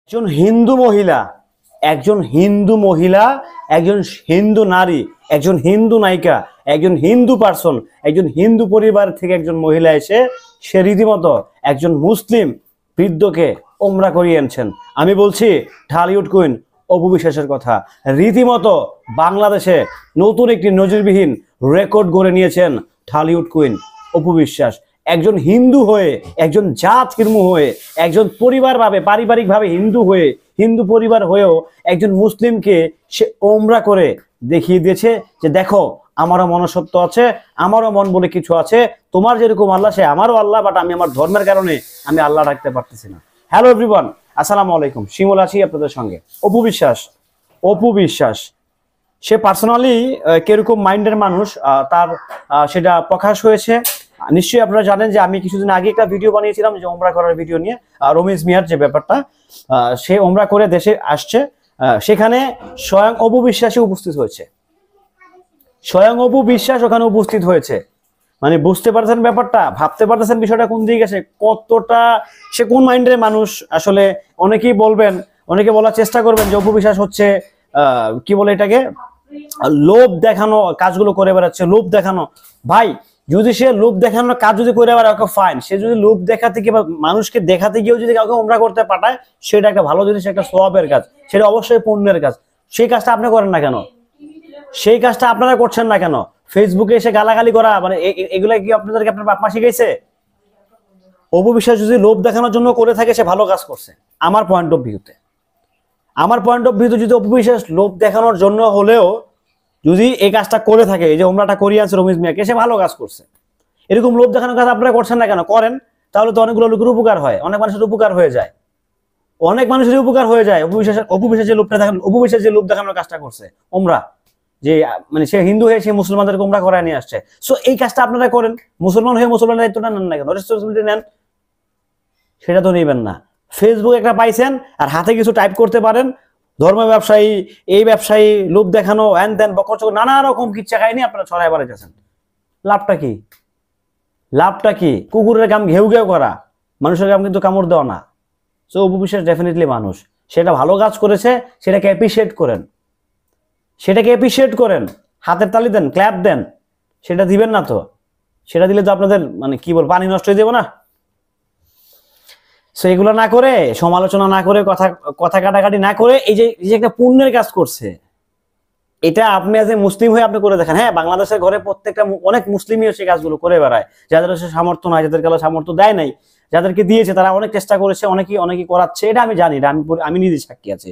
একজন হিন্দু মহিলা একজন হিন্দু মহিলা একজন হিন্দু নারী একজন হিন্দু নায়িকা একজন হিন্দু পার্সন একজন হিন্দু পরিবার থেকে একজন মহিলা এসে সে রীতিমতো একজন মুসলিম বৃদ্ধকে ওমরা করিয়ে আনছেন। আমি বলছি ঢালিউড কুইন অপু বিশ্বাসের কথা। রীতিমতো বাংলাদেশে নতুন একটি নজিরবিহীন রেকর্ড গড়ে নিয়েছেন ঢালিউড কুইন অপু বিশ্বাস। একজন হিন্দু হয়ে, একজন জাত কির্মু হয়ে, একজন পরিবারভাবে পারিবারিকভাবে হিন্দু হয়ে, হিন্দু পরিবার হয়েও একজন মুসলিমকে সে ওমরা করে দেখিয়ে দিয়েছে যে দেখো আমারও মনুষ্যত্ব আছে, আমারও মন বলে কিছু আছে, তোমার যেরকম আল্লাহ সে আমারও আল্লাহ, বাট আমি আমার ধর্মের কারণে আমি আল্লাহ রাখতে পারতেছি না। হ্যালো এভরিওয়ান, আসসালামু আলাইকুম। শিমুল আছি আপনাদের সঙ্গে। অপু বিশ্বাস সে পার্সোনালি কিরকম মাইন্ডের মানুষ তার সেটা প্রকাশ হয়েছে। নিশ্চয়ই আপনারা জানেন যে আমি কিছুদিন আগে একটা ভিডিও বানিয়েছিলাম যে ওমরা করার ভিডিও নিয়ে, রমিজ মিয়ার যে ব্যাপারটা, সে ওমরা করে দেশে আসছে, সেখানে স্বয়ং অপু বিশ্বাসী উপস্থিত হয়েছে। স্বয়ং অপু বিশ্বাস ওখানে উপস্থিত হয়েছে। মানে বুঝতে পারছেন ব্যাপারটা, ভাবতে পারতেছেন বিষয়টা কোন দিকে গেছে, কতটা সে কোন মাইন্ডের মানুষ। আসলে অনেকেই বলবেন, অনেকে বলার চেষ্টা করবেন যে অপু বিশ্বাস হচ্ছে কি বলে এটাকে, লোভ দেখানো কাজগুলো করে বেড়াচ্ছে, লোভ দেখানো। ভাই যদি সে লোভ দেখানোর কাজ যদি করে বেড়ায় ওকে ফাইন, সে যদি লোভ দেখাতে গিয়ে বা মানুষকে দেখাতে গিয়েও যদি কাউকে ওমরা করতে পাঠায় সেটা একটা ভালো জিনিস, একটা সওয়াবের কাজ, সেটা অবশ্যই পুণ্যের কাজ। সেই কাজটা আপনি করেন না কেন? সেই কাজটা আপনারা করছেন না কেন? ফেসবুকে এসে গালাগালি করা, মানে এগুলা কি আপনাদেরকে আপনার বাপ মা শিখাইছে? অপু বিশ্বাস যদি লোভ দেখানোর জন্য করে থাকে সে ভালো কাজ করছে আমার পয়েন্ট অফ ভিউতে। আমার পয়েন্ট অফ ভিউতে যদি অপু বিশ্বাস লোভ দেখানোর জন্য হলেও যদি এই কাজটা করে থাকে, এই যে ওমরাটা করিয়ে আছে রমিজ মিয়াকে, সে ভালো কাজ করছে। এরকম লোভ দেখানোর কাজ আপনারা করছেন না কেন? করেন, তাহলে তো অনেকগুলো লোকের উপকার হয়, অনেক মানুষের উপকার হয়ে যায়, অনেক মানুষের উপকার হয়ে যায়। অপু বিশ্বাস যে লোভটা দেখানো, অপু বিশ্বাস যে লোভ দেখানোর কাজটা করছে ওমরা, যে মানে সে হিন্দু হয়ে সে মুসলমানদেরকে ওমরা করায় নিয়ে আসছে। সো এই কাজটা আপনারা করেন, মুসলমান হয়ে মুসলমানের দায়িত্বটা নেন না কেন? রেসপন্সিবিলিটি নেন, সেটা তো নেবেন না। ফেসবুক একটা পাইছেন আর হাতে কিছু টাইপ করতে পারেন, ধর্ম ব্যবসায়ী, এই ব্যবসায়ী, লোভ দেখানো, হ্যান ত্যান বকরচক নানা রকম কিচ্ছা খাইনি আপনারা ছড়াই বেড়াইতেছেন। লাভটা কি? লাভটা কি? কুকুরের কাম ঘেউ ঘেউ করা, মানুষের কাম কিন্তু কামড় দেওয়া না। সো অপু বিশ্বাস ডেফিনেটলি মানুষ, সেটা ভালো কাজ করেছে, সেটাকে অ্যাপ্রিসিয়েট করেন, সেটাকে অ্যাপ্রিসিয়েট করেন, হাতের তালি দেন, ক্ল্যাপ দেন। সেটা দিবেন না তো? সেটা দিলে তো আপনাদের মানে কি বল, পানি নষ্ট হয়ে যাবে না? সো এগুলো না করে, সমালোচনা না করে, কথা কাটাকাটি না করে, এই যে একটা পুণ্যের কাজ করছে, এটা আপনি এজ এ মুসলিম হয়ে আপনি করে দেখেন। হ্যাঁ, বাংলাদেশের ঘরে প্রত্যেকটা অনেক মুসলিমই সেই কাজগুলো করে বেড়ায়, যাদের সামর্থ্য নাই, যাদেরকে সামর্থ্য দেয় নাই, যাদেরকে দিয়েছে তারা অনেক চেষ্টা করেছে, অনেকেই করাচ্ছে, এটা আমি জানি, আমি নিজে সাক্ষী আছি।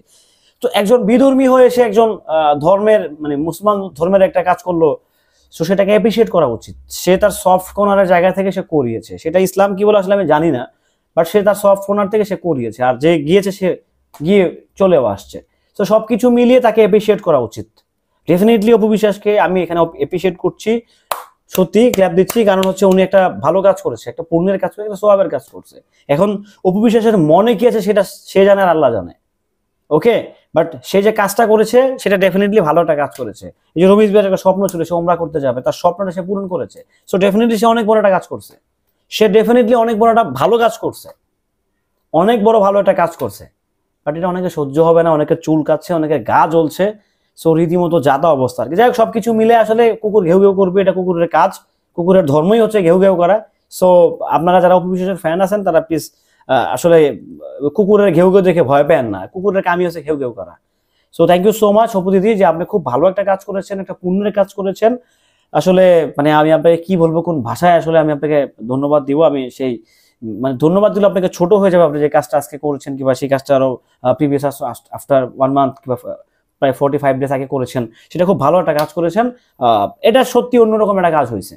তো একজন বিধর্মী হয়ে সে একজন ধর্মের মানে মুসলমান ধর্মের একটা কাজ করলো, সো সেটাকে অ্যাপ্রিসিয়েট করা উচিত। সে তার সফট কর্নারের জায়গা থেকে সে করিয়েছে, সেটা ইসলাম কি বলে আসলে আমি জানি না, বাট সে তার সফট কর্নার থেকে সে করিয়েছে, আর যে গিয়েছে সে গিয়ে চলেও আসছে। তো সবকিছু মিলিয়ে তাকে অ্যাপ্রিসিয়েট করা উচিত। ডেফিনেটলি অপু বিশ্বাসকে আমি এখানে অ্যাপ্রিসিয়েট করছি, সত্যি ক্ল্যাপ দিচ্ছি, কারণ হচ্ছে উনি একটা ভালো কাজ করেছে, একটা পুণ্যের কাজ করেছে, একটা সওয়াবের কাজ করছে। এখন অপু বিশ্বাসের মনে কি আছে সেটা সে জানে আর আল্লাহ জানে, ওকে। বাট সে যে কাজটা করেছে সেটা ডেফিনেটলি ভালো একটা কাজ করেছে। এই যে রমিজ ভাইয়ের একটা স্বপ্ন ছিল সে ওমরা করতে যাবে, তার স্বপ্নটা সে পূরণ করেছে। সো ডেফিনেটলি সে অনেক বড় একটা কাজ করছে, সে ডেফিনেটলি অনেক বড় একটা ভালো কাজ করছে, অনেক বড় ভালো একটা কাজ করছে। বাট এটা অনেকে সহ্য হবে না, অনেকে চুল কাচ্ছে, অনেকে গা জ্বলছে, সো রীতিমতো যাতা অবস্থা। যাই হোক, সবকিছু মিলে আসলে কুকুর ঘেউ ঘেউ করবে, এটা কুকুরের কাজ, কুকুরের ধর্মই হচ্ছে ঘেউ ঘেউ করা। সো আপনারা যারা অপু বিশ্বাসের ফ্যান আছেন তারা প্লিজ আসলে কুকুরের ঘেউ ঘেউ দেখে ভয় পেন না, কুকুরের কামই হচ্ছে ঘেউ ঘেউ করা। So thank you so much Apu দিদি, যে আপনি খুব ভালো একটা কাজ করেছেন, একটা পুণ্যের কাজ করেছেন। আসলে মানে আমি আপনাকে কি বলবো, কোন ভাষায় আসলে আমি আপনাকে ধন্যবাদ দিব। আমি সেই মানে ধন্যবাদ দিলে আপনাকে ছোট হয়ে যাবে, আপনি যে কাজটা আজকে করেছেন, কিংবা সেই কাজটা আরো প্রিভিয়াস আফটার 1 মান্থ কিংবা প্রায় 45 ডেজ আগে করেছেন, সেটা খুব ভালো একটা কাজ করেছেন। এটা সত্যি অন্যরকম একটা কাজ হয়েছে,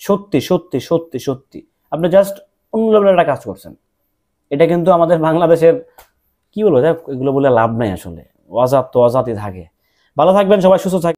সত্যি সত্যি সত্যি সত্যি আপনি জাস্ট অন্য লেভেলের একটা কাজ করছেন। এটা কিন্তু আমাদের বাংলাদেশের কি বলবো, এগুলো বলে লাভ নাই আসলে, অজাত তো অজাতই থাকে। ভালো থাকবেন সবাই, সুস্থ থাকবেন।